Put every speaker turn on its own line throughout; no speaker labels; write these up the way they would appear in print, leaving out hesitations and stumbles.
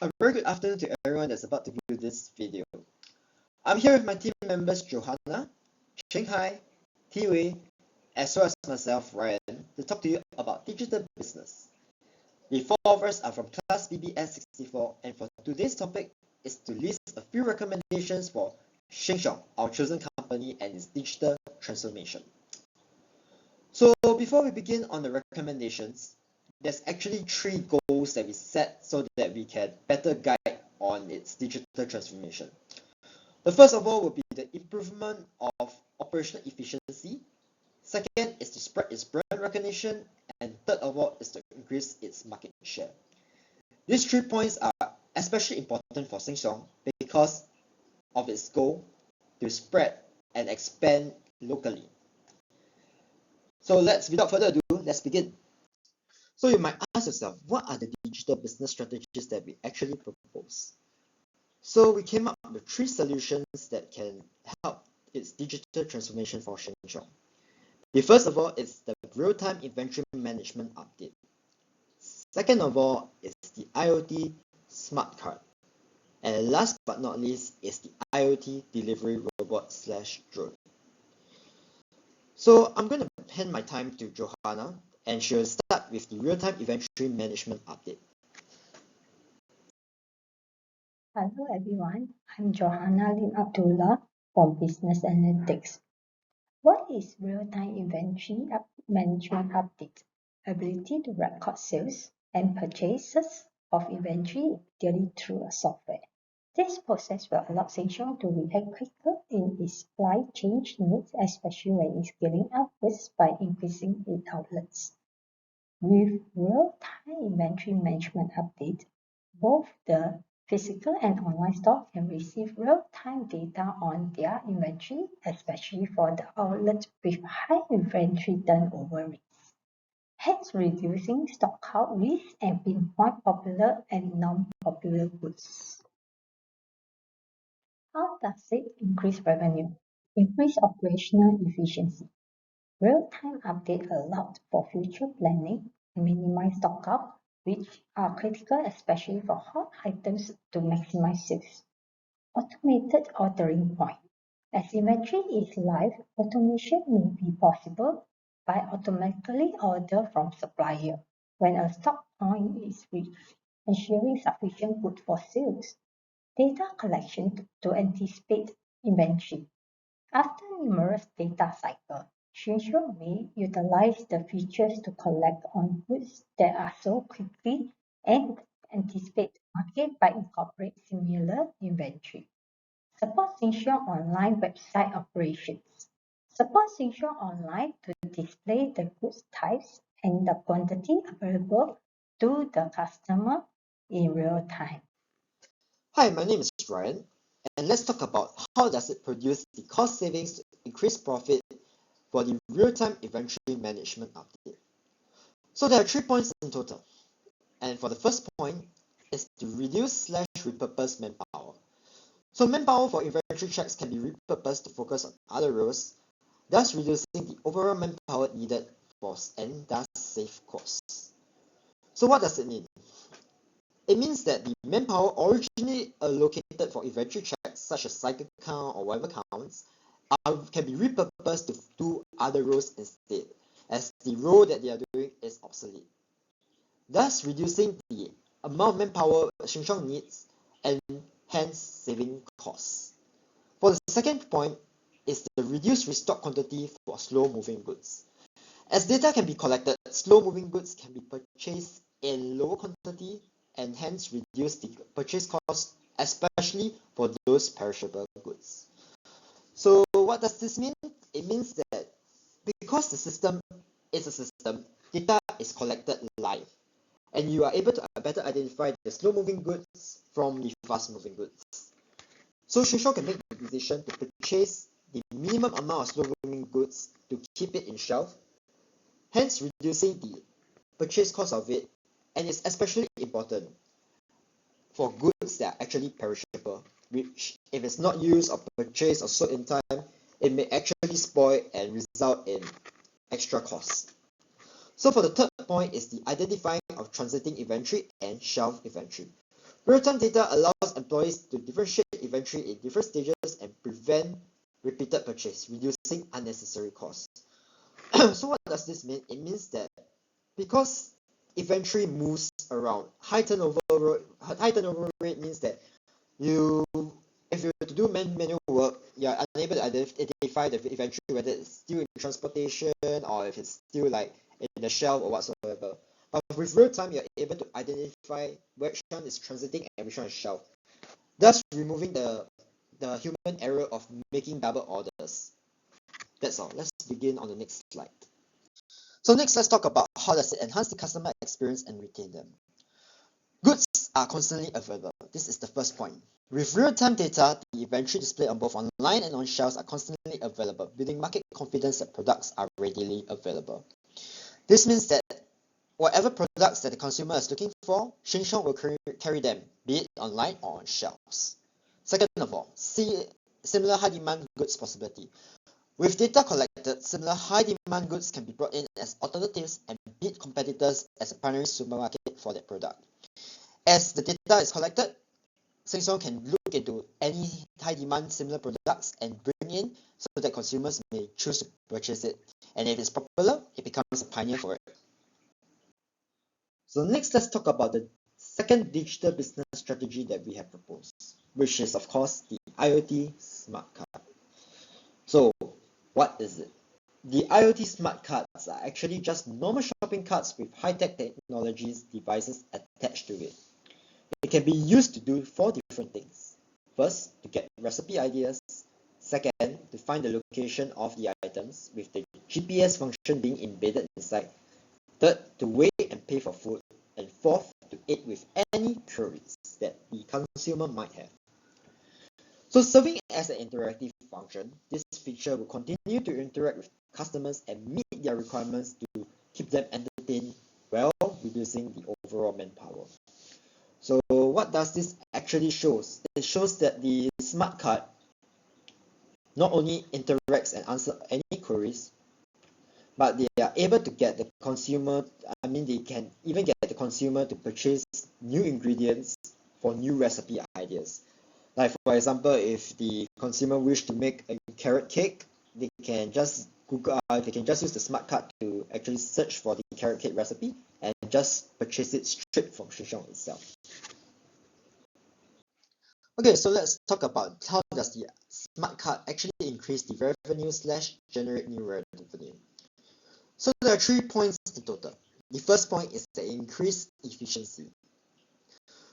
A very good afternoon to everyone that's about to view this video. I'm here with my team members Johanna, Shanghai, Tiwei, as well as myself, Ryan, to talk to you about digital business. The four of us are from class BBS64, and for today's topic is to list a few recommendations for ShengSiong, our chosen company, and its digital transformation. So before we begin on the recommendations, there's actually 3 goals that we set so that we can better guide on its digital transformation. The first of all will be the improvement of operational efficiency. Second is to spread its brand recognition, and third of all is to increase its market share. These 3 points are especially important for ShengSiong because of its goal to spread and expand locally. So without further ado, let's begin. So you might ask yourself, what are the digital business strategies that we actually propose? So we came up with 3 solutions that can help its digital transformation for ShengSiong. The first of all is the real-time inventory management update. Second of all is the IoT smart card. And last but not least is the IoT delivery robot/drone. So I'm going to hand my time to Johanna, and she'll start with the real-time inventory management update.
Hello everyone, I'm Johanna Lim Abdullah from Business Analytics. What is real-time inventory management update? Ability to record sales and purchases of inventory immediately through a software. This process will allow ShengSiong to react quicker in its supply chain needs, especially when it's scaling upwards by increasing its outlets. With real-time inventory management update, both the physical and online store can receive real-time data on their inventory, especially for the outlets with high inventory turnover rates, hence reducing stockout risk and pinpoint popular and non-popular goods. How does it increase revenue? Increase operational efficiency. Real-time update allowed for future planning and minimize stockout, which are critical especially for hot items to maximize sales. Automated ordering point. As inventory is live, automation may be possible by automatically order from supplier when a stock point is reached, ensuring sufficient goods for sales. Data collection to anticipate inventory. After numerous data cycles, ShengSiong may utilize the features to collect on goods that are sold quickly and anticipate the market by incorporating similar inventory. Support ShengSiong online website operations. Support ShengSiong online to display the goods types and the quantity available to the customer in real time.
Hi, my name is Ryan, and let's talk about how does it produce the cost savings to increase profit for the real-time inventory management update. So there are 3 points in total, and for the first point is to reduce/repurpose manpower. So manpower for inventory checks can be repurposed to focus on other roles, thus reducing the overall manpower needed and thus save costs. So what does it mean? It means that the manpower originally allocated for inventory checks, such as cycle count or whatever counts, can be repurposed to do other roles instead, as the role that they are doing is obsolete, thus reducing the amount of manpower ShengSiong needs and hence saving costs. For the second point is the reduced restock quantity for slow-moving goods. As data can be collected, slow-moving goods can be purchased in lower quantity and hence reduce the purchase cost, especially for those perishable goods. So what does this mean? It means that because the system is a system, data is collected live, and you are able to better identify the slow-moving goods from the fast-moving goods. So ShengSiong can make the decision to purchase the minimum amount of slow-moving goods to keep it in shelf, hence reducing the purchase cost of it, and it's especially important for goods that are actually perishable, which if it's not used or purchased or sold in time, it may actually spoil and result in extra costs. So for the third point is the identifying of transiting inventory and shelf inventory. Real-time data allows employees to differentiate inventory in different stages and prevent repeated purchase, reducing unnecessary costs. So what does this mean? It means that because inventory moves around, high turnover rate means that if you were to do manual work, you're unable to identify the inventory, whether it's still in transportation or if it's still like in the shelf or whatsoever. But with real time, you're able to identify which one is transiting and which one is shelf, thus removing the human error of making double orders. That's all. Let's begin on the next slide. So next, let's talk about how does it enhance the customer experience and retain them. Goods are constantly available. This is the first point. With real-time data, the inventory displayed on both online and on shelves are constantly available, building market confidence that products are readily available. This means that whatever products that the consumer is looking for, ShengSiong will carry them, be it online or on shelves. Second of all, see similar high-demand goods possibility. With data collected, similar high-demand goods can be brought in as alternatives and beat competitors as a primary supermarket for that product. As the data is collected, ShengSiong can look into any high-demand similar products and bring in so that consumers may choose to purchase it. And if it's popular, it becomes a pioneer for it. So next, let's talk about the second digital business strategy that we have proposed, which is, of course, the IoT smart card. So what is it? The IoT smart cards are actually just normal shopping carts with high-tech technologies devices attached to it. It can be used to do 4 different things. First, to get recipe ideas. Second, to find the location of the items with the GPS function being embedded inside. Third, to weigh and pay for food. And fourth, to aid with any queries that the consumer might have. So serving as an interactive function, this feature will continue to interact with customers and meet their requirements to keep them entertained while reducing the overall manpower. So what does this actually shows? It shows that the smart card not only interacts and answers any queries, but they are able to get the consumer, they can even get the consumer to purchase new ingredients for new recipe ideas. Like for example, if the consumer wish to make a carrot cake, they can just use the smart card to actually search for the carrot cake recipe and just purchase it straight from ShengSiong itself. Okay, so let's talk about how does the smart card actually increase the revenue / generate new revenue. So there are 3 points in total. The first point is the increased efficiency.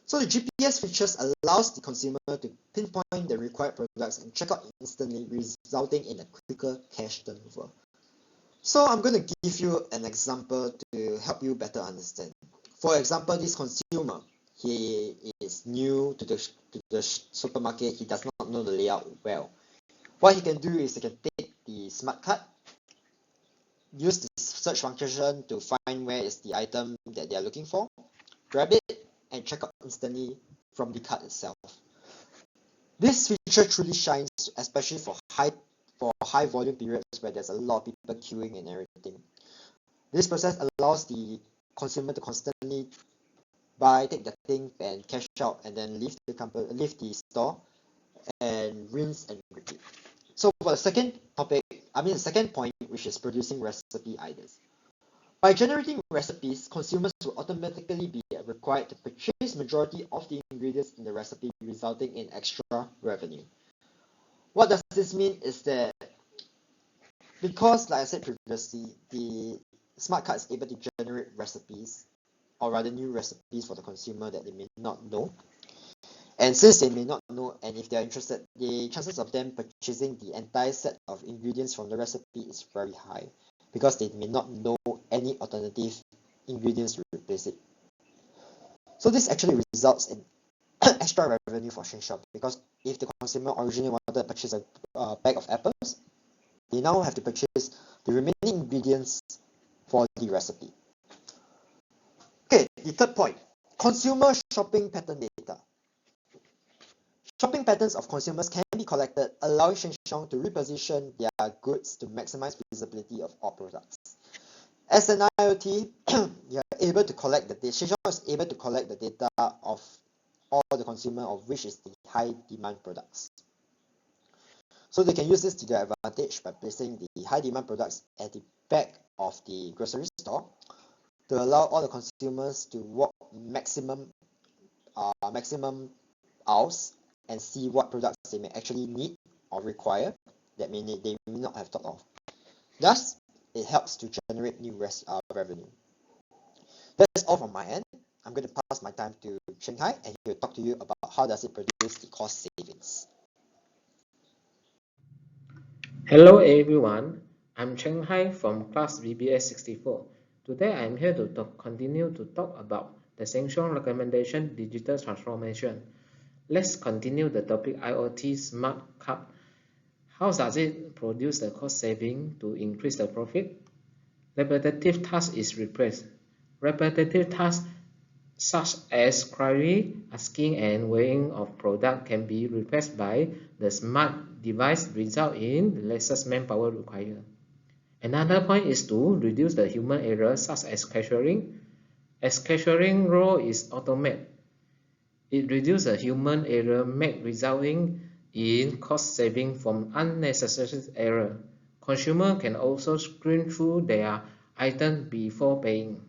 So the GPS features allows the consumer to pinpoint the required products and check out instantly, resulting in a quicker cash turnover. So I'm going to give you an example to help you better understand. For example, this consumer, he is new to the supermarket, he does not know the layout well. What he can do is he can take the smart card, use the search function to find where is the item that they are looking for, grab it, and check out instantly from the card itself. This feature truly shines, especially for high volume periods where there's a lot of people queuing and everything. This process allows the consumer to constantly buy, take the thing, and cash out, and then leave the store, and rinse and repeat. So for the second point, which is producing recipe ideas. By generating recipes, consumers will automatically be required to purchase majority of the ingredients in the recipe, resulting in extra revenue. What does this mean is that because, like I said previously, the smart card is able to generate recipes, or rather new recipes for the consumer that they may not know. And since they may not know, and if they are interested, the chances of them purchasing the entire set of ingredients from the recipe is very high, because they may not know any alternative ingredients to replace it. So this actually results in extra revenue for ShengSiong, because if the consumer originally wanted to purchase a bag of apples, they now have to purchase the remaining ingredients for the recipe. Okay, the third point, consumer shopping pattern data. Shopping patterns of consumers can be collected, allowing ShengSiong to reposition their goods to maximize visibility of all products. As an IoT, ShengSiong is able to collect the data of all the consumer of which is the high demand products. So they can use this to their advantage by placing the high demand products at the back of the grocery store to allow all the consumers to walk maximum aisles and see what products they may actually need or require that they may not have thought of. Thus, it helps to generate new revenue. That's all from my end. I'm going to pass my time to Shanghai, and he will talk to you about how does it produce the cost savings.
Hello everyone, I'm Shanghai from class BBS64. Today I'm here to continue to talk about the ShengSiong recommendation digital transformation. Let's continue the topic IoT Smart Cup. How does it produce the cost saving to increase the profit? Repetitive task is replaced. Repetitive tasks such as query, asking and weighing of product can be replaced by the smart device, result in less manpower required. Another point is to reduce the human error such as cashiering. As cashiering role is automated, it reduces the human error resulting in cost saving from unnecessary error. Consumer can also screen through their item before paying.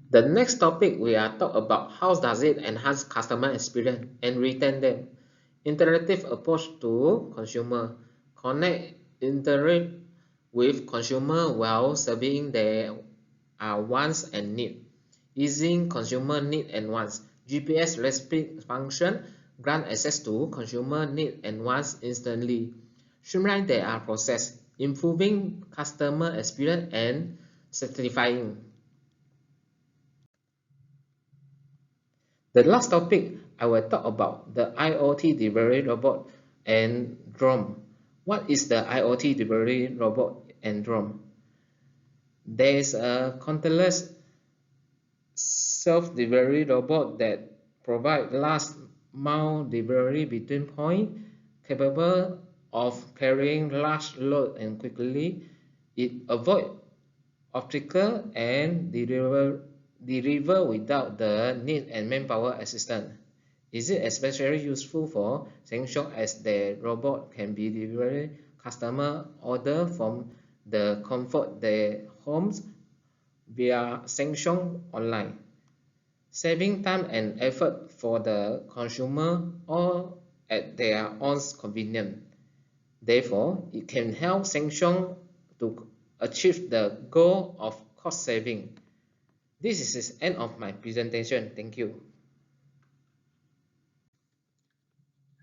The next topic we are talk about how does it enhance customer experience and retain them. Interactive approach to consumer. Connect, interact with consumer while serving their wants and need. Easing consumer need and wants. GPS recipe function grant access to consumer need and wants instantly. Streamline their process, improving customer experience and satisfying. The last topic I will talk about the IoT delivery robot and drone. What is the IoT delivery robot and drone? There is a contactless self-delivery robot that provides last mile delivery between points, capable of carrying large load and quickly. It avoids obstacles and deliver without the need and manpower assistance. Is it especially useful for ShengSiong as the robot can be delivered customer order from the comfort their homes via ShengSiong online, saving time and effort for the consumer all at their own convenience. Therefore, it can help ShengSiong to achieve the goal of cost saving. This is the end of my presentation. Thank you.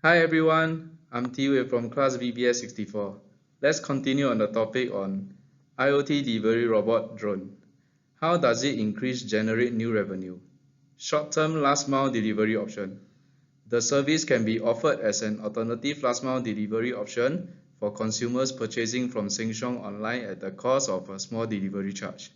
Hi everyone, I'm Tiwei from class BBS64. Let's continue on the topic on IoT delivery robot drone. How does it generate new revenue? Short-term last mile delivery option. The service can be offered as an alternative last mile delivery option for consumers purchasing from ShengSiong online at the cost of a small delivery charge.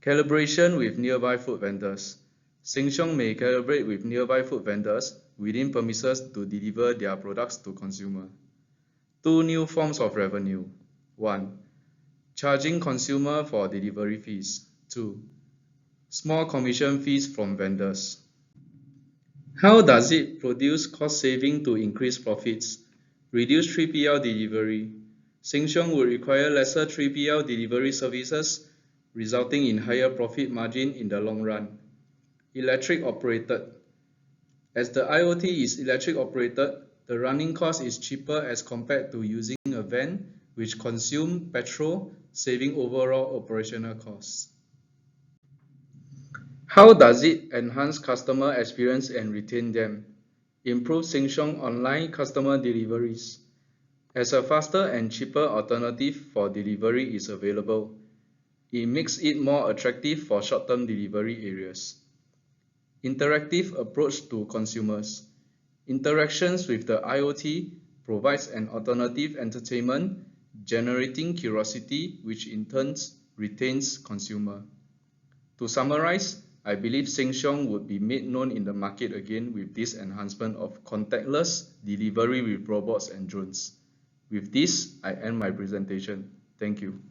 Calibration with nearby food vendors. ShengSiong may collaborate with nearby food vendors within premises to deliver their products to consumer. Two new forms of revenue. 1. Charging consumer for delivery fees. 2. Small commission fees from vendors. How does it produce cost saving to increase profits? Reduce 3PL delivery. ShengSiong will require lesser 3PL delivery services, resulting in higher profit margin in the long run. Electric operated. As the IoT is electric operated, the running cost is cheaper as compared to using a van which consumes petrol, saving overall operational costs. How does it enhance customer experience and retain them? Improve ShengSiong online customer deliveries. As a faster and cheaper alternative for delivery is available, it makes it more attractive for short-term delivery areas. Interactive approach to consumers. Interactions with the IoT provides an alternative entertainment, generating curiosity, which in turn retains consumer. To summarize, I believe ShengSiong would be made known in the market again with this enhancement of contactless delivery with robots and drones. With this, I end my presentation. Thank you.